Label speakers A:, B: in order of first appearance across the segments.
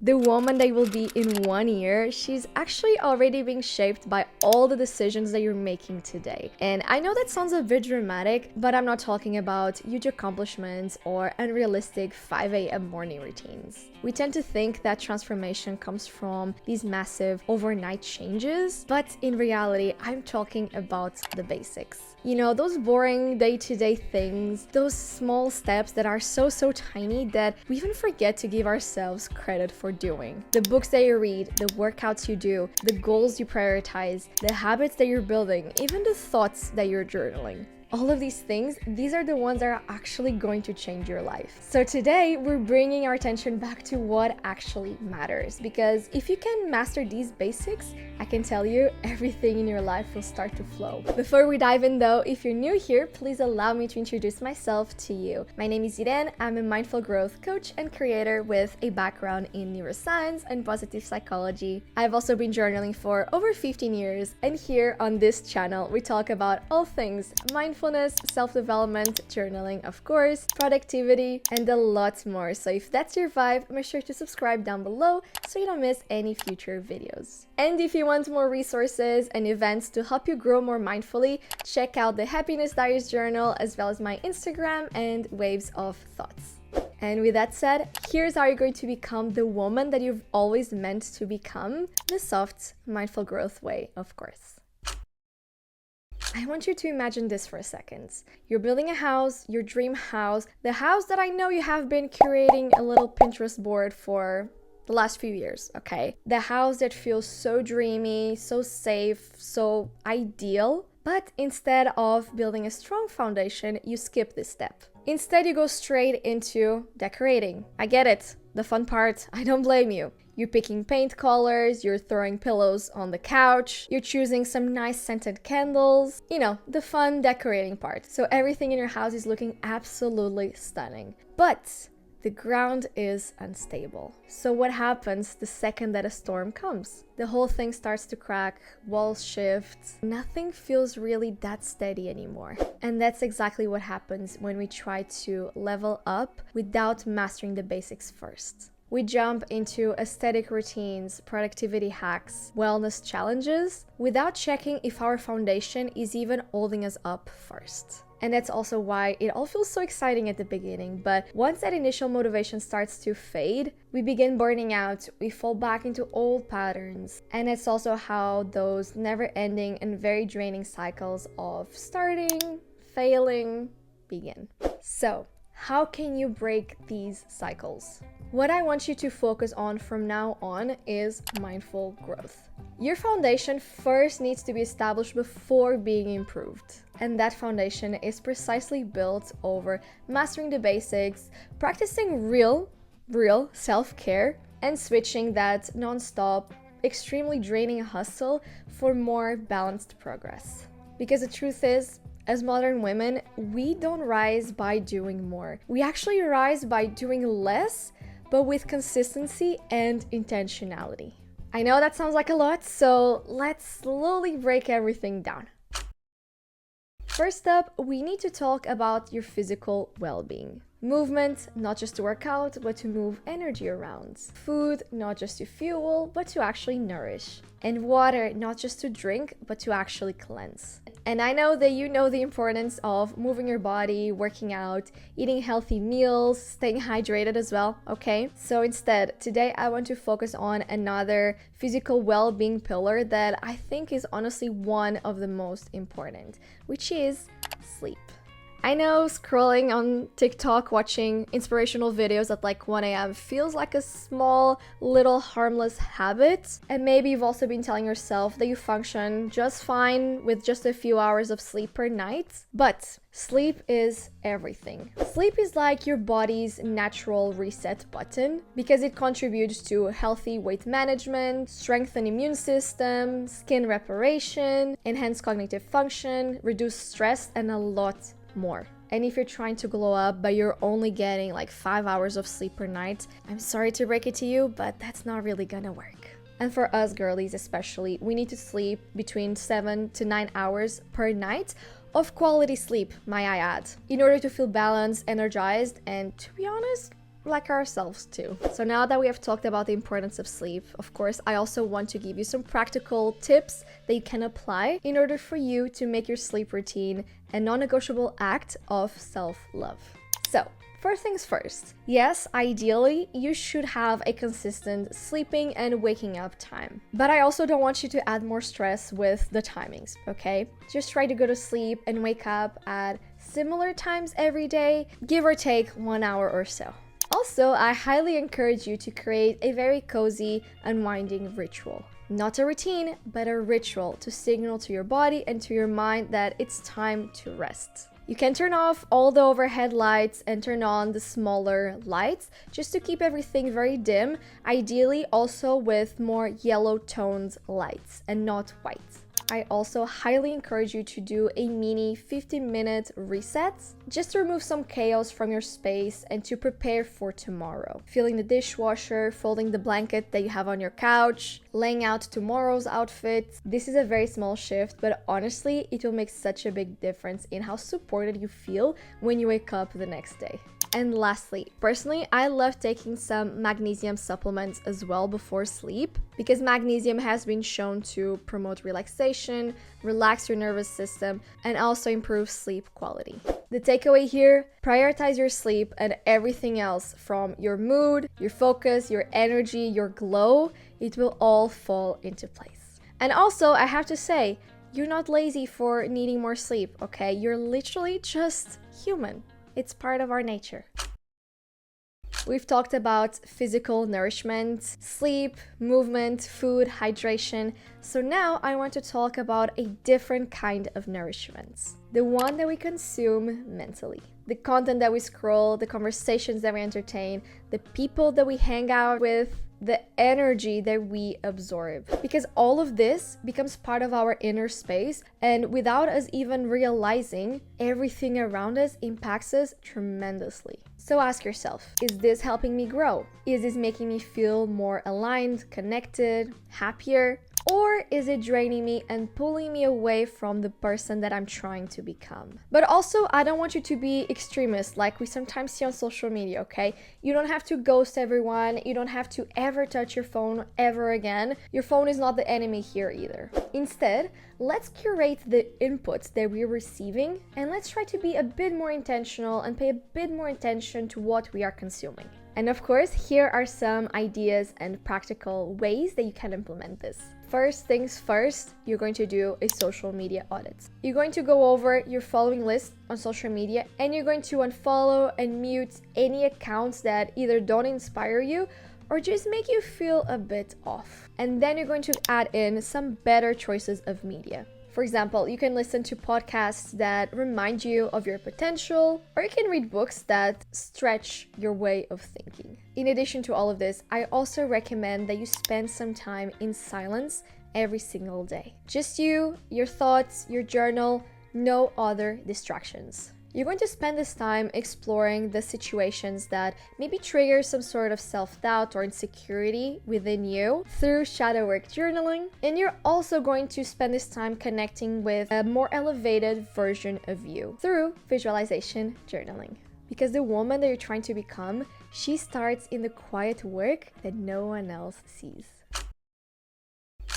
A: The woman that you will be in 1 year, she's actually already being shaped by all the decisions that you're making today. And I know that sounds a bit dramatic, but I'm not talking about huge accomplishments or unrealistic 5 a.m. morning routines. We tend to think that transformation comes from these massive overnight changes, but in reality, I'm talking about the basics. You know, those boring day-to-day things, those small steps that are so tiny that we even forget to give ourselves credit for doing. The books that you read, the workouts you do, the goals you prioritize, the habits that you're building, even the thoughts that you're journaling. All of these things, these are the ones that are actually going to change your life. So today, we're bringing our attention back to what actually matters. Because if you can master these basics, I can tell you, everything in your life will start to flow. Before we dive in though, if you're new here, please allow me to introduce myself to you. My name is Irene, I'm a mindful growth coach and creator with a background in neuroscience and positive psychology. I've also been journaling for over 15 years, and here on this channel, we talk about all things mindfulness, self-development, journaling of course, productivity, and a lot more. So if that's your vibe, make sure to subscribe down below so you don't miss any future videos. And if you want more resources and events to help you grow more mindfully, check out the Happiness Diaries journal as well as my Instagram and Waves of Thoughts. And with that said, here's how you're going to become the woman that you've always meant to become, the soft, mindful growth way, of course. I want you to imagine this for a second. You're building a house, your dream house, the house that I know you have been curating a little Pinterest board for the last few years, okay? The house that feels so dreamy, so safe, so ideal. But instead of building a strong foundation, you skip this step. Instead, you go straight into decorating. I get it, the fun part, I don't blame you. You're picking paint colors, you're throwing pillows on the couch, you're choosing some nice scented candles, you know, the fun decorating part. So everything in your house is looking absolutely stunning. But the ground is unstable. So what happens the second that a storm comes? The whole thing starts to crack, walls shift, nothing feels really that steady anymore. And that's exactly what happens when we try to level up without mastering the basics first. We jump into aesthetic routines, productivity hacks, wellness challenges, without checking if our foundation is even holding us up first. And that's also why it all feels so exciting at the beginning, but once that initial motivation starts to fade, we begin burning out, we fall back into old patterns. And it's also how those never-ending and very draining cycles of starting, failing, begin. So, how can you break these cycles? What I want you to focus on from now on is mindful growth. Your foundation first needs to be established before being improved. And that foundation is precisely built over mastering the basics, practicing real self-care, and switching that non-stop, extremely draining hustle for more balanced progress. Because the truth is, as modern women, we don't rise by doing more. We actually rise by doing less, but with consistency and intentionality. I know that sounds like a lot, so let's slowly break everything down. First up, we need to talk about your physical well-being. Movement, not just to work out, but to move energy around. Food, not just to fuel, but to actually nourish. And water, not just to drink, but to actually cleanse. And I know that you know the importance of moving your body, working out, eating healthy meals, staying hydrated as well, okay? So instead, today I want to focus on another physical well-being pillar that I think is honestly one of the most important, which is sleep. I know scrolling on TikTok, watching inspirational videos at like 1 a.m. feels like a small, little harmless habit. And maybe you've also been telling yourself that you function just fine with just a few hours of sleep per night. But sleep is everything. Sleep is like your body's natural reset button because it contributes to healthy weight management, strengthened immune system, skin reparation, enhanced cognitive function, reduced stress, and a lot more. And if you're trying to glow up but you're only getting like 5 hours of sleep per night, I'm sorry to break it to you, but that's not really gonna work. And for us girlies especially, we need to sleep between 7 to 9 hours per night of quality sleep, may I add, in order to feel balanced, energized, and to be honest, like ourselves too. So now that we have talked about the importance of sleep, of course, I also want to give you some practical tips that you can apply in order for you to make your sleep routine a non-negotiable act of self-love. So, first things first. Yes, ideally, you should have a consistent sleeping and waking up time. But I also don't want you to add more stress with the timings, okay? Just try to go to sleep and wake up at similar times every day, give or take 1 hour or so. Also, I highly encourage you to create a very cozy, unwinding ritual. Not a routine, but a ritual to signal to your body and to your mind that it's time to rest. You can turn off all the overhead lights and turn on the smaller lights just to keep everything very dim, ideally also with more yellow toned lights and not white. I also highly encourage you to do a mini 15-minute reset just to remove some chaos from your space and to prepare for tomorrow. Filling the dishwasher, folding the blanket that you have on your couch, laying out tomorrow's outfit. This is a very small shift, but honestly, it will make such a big difference in how supported you feel when you wake up the next day. And lastly, personally, I love taking some magnesium supplements as well before sleep because magnesium has been shown to promote relaxation, relax your nervous system, and also improve sleep quality. The takeaway here, prioritize your sleep and everything else from your mood, your focus, your energy, your glow, it will all fall into place. And also, I have to say, you're not lazy for needing more sleep, okay? You're literally just human. It's part of our nature. We've talked about physical nourishment, sleep, movement, food, hydration. So now I want to talk about a different kind of nourishment. The one that we consume mentally. The content that we scroll, the conversations that we entertain, the people that we hang out with, the energy that we absorb. Because all of this becomes part of our inner space, and without us even realizing, everything around us impacts us tremendously. So ask yourself, is this helping me grow? Is this making me feel more aligned, connected, happier? Or is it draining me and pulling me away from the person that I'm trying to become? But also, I don't want you to be extremist like we sometimes see on social media, okay? You don't have to ghost everyone. You don't have to ever touch your phone ever again. Your phone is not the enemy here either. Instead, let's curate the inputs that we're receiving and let's try to be a bit more intentional and pay a bit more attention to what we are consuming. And of course, here are some ideas and practical ways that you can implement this. First things first, you're going to do a social media audit. You're going to go over your following list on social media and you're going to unfollow and mute any accounts that either don't inspire you or just make you feel a bit off. And then you're going to add in some better choices of media. For example, you can listen to podcasts that remind you of your potential, or you can read books that stretch your way of thinking. In addition to all of this, I also recommend that you spend some time in silence every single day. Just you, your thoughts, your journal, no other distractions. You're going to spend this time exploring the situations that maybe trigger some sort of self-doubt or insecurity within you through shadow work journaling. And you're also going to spend this time connecting with a more elevated version of you through visualization journaling. Because the woman that you're trying to become, she starts in the quiet work that no one else sees.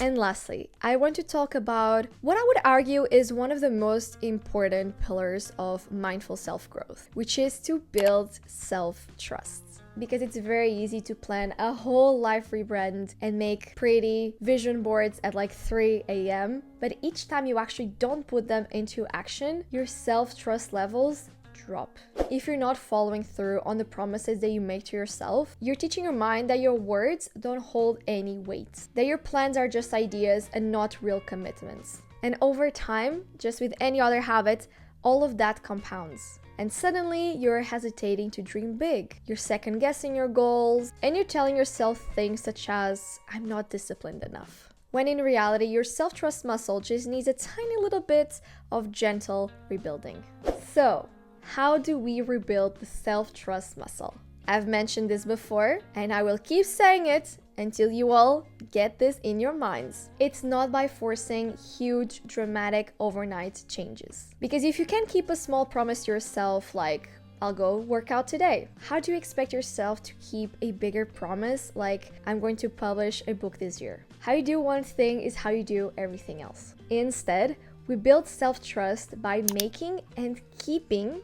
A: And lastly, I want to talk about what I would argue is one of the most important pillars of mindful self-growth, which is to build self-trust. Because it's very easy to plan a whole life rebrand and make pretty vision boards at like 3 a.m. But each time you actually don't put them into action, your self-trust levels drop. If you're not following through on the promises that you make to yourself, you're teaching your mind that your words don't hold any weight, that your plans are just ideas and not real commitments. And over time, just with any other habit, all of that compounds. And suddenly you're hesitating to dream big. You're second guessing your goals and you're telling yourself things such as, I'm not disciplined enough. When in reality, your self-trust muscle just needs a tiny little bit of gentle rebuilding. So, how do we rebuild the self-trust muscle? I've mentioned this before, and I will keep saying it until you all get this in your minds. It's not by forcing huge, dramatic, overnight changes. Because if you can keep a small promise to yourself, like, I'll go work out today. How do you expect yourself to keep a bigger promise like I'm going to publish a book this year? How you do one thing is how you do everything else. Instead, we build self-trust by making and keeping,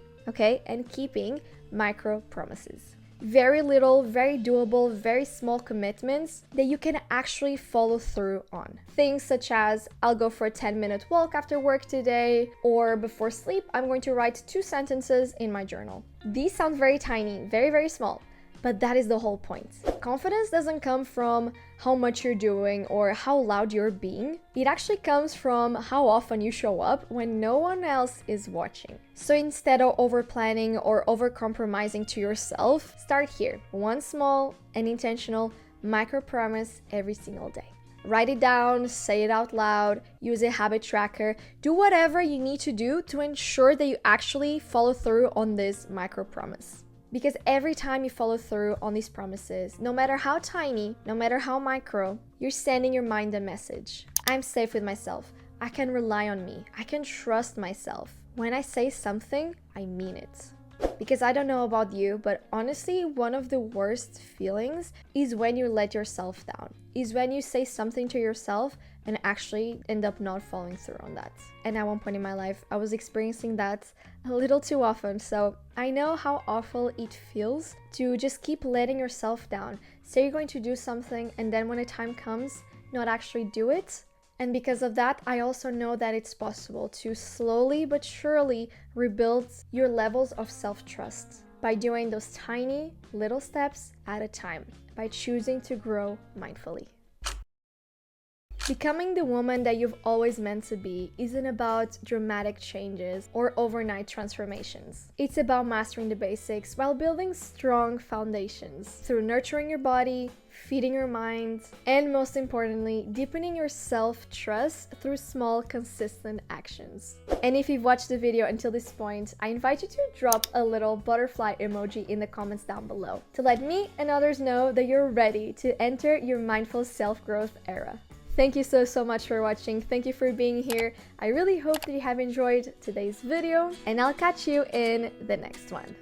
A: micro promises. Very little, very doable, very small commitments that you can actually follow through on. Things such as, I'll go for a 10-minute walk after work today, or before sleep, I'm going to write 2 sentences in my journal. These sound very tiny, very, very small, but that is the whole point. Confidence doesn't come from how much you're doing or how loud you're being. It actually comes from how often you show up when no one else is watching. So instead of over-planning or over-compromising to yourself, start here. One small and intentional micro-promise every single day. Write it down, say it out loud, use a habit tracker, do whatever you need to do to ensure that you actually follow through on this micro-promise. Because every time you follow through on these promises, no matter how tiny, no matter how micro, you're sending your mind a message. I'm safe with myself. I can rely on me. I can trust myself. When I say something, I mean it. Because I don't know about you, but honestly, one of the worst feelings is when you let yourself down. Is when you say something to yourself and actually end up not following through on that. And at one point in my life, I was experiencing that a little too often. So I know how awful it feels to just keep letting yourself down. Say you're going to do something and then when the time comes, not actually do it. And because of that, I also know that it's possible to slowly but surely rebuild your levels of self-trust by doing those tiny little steps at a time, by choosing to grow mindfully. Becoming the woman that you've always meant to be isn't about dramatic changes or overnight transformations. It's about mastering the basics while building strong foundations through nurturing your body, feeding your mind, and most importantly, deepening your self-trust through small, consistent actions. And if you've watched the video until this point, I invite you to drop a little butterfly emoji in the comments down below to let me and others know that you're ready to enter your mindful self-growth era. Thank you so much for watching. Thank you for being here. I really hope that you have enjoyed today's video, and I'll catch you in the next one.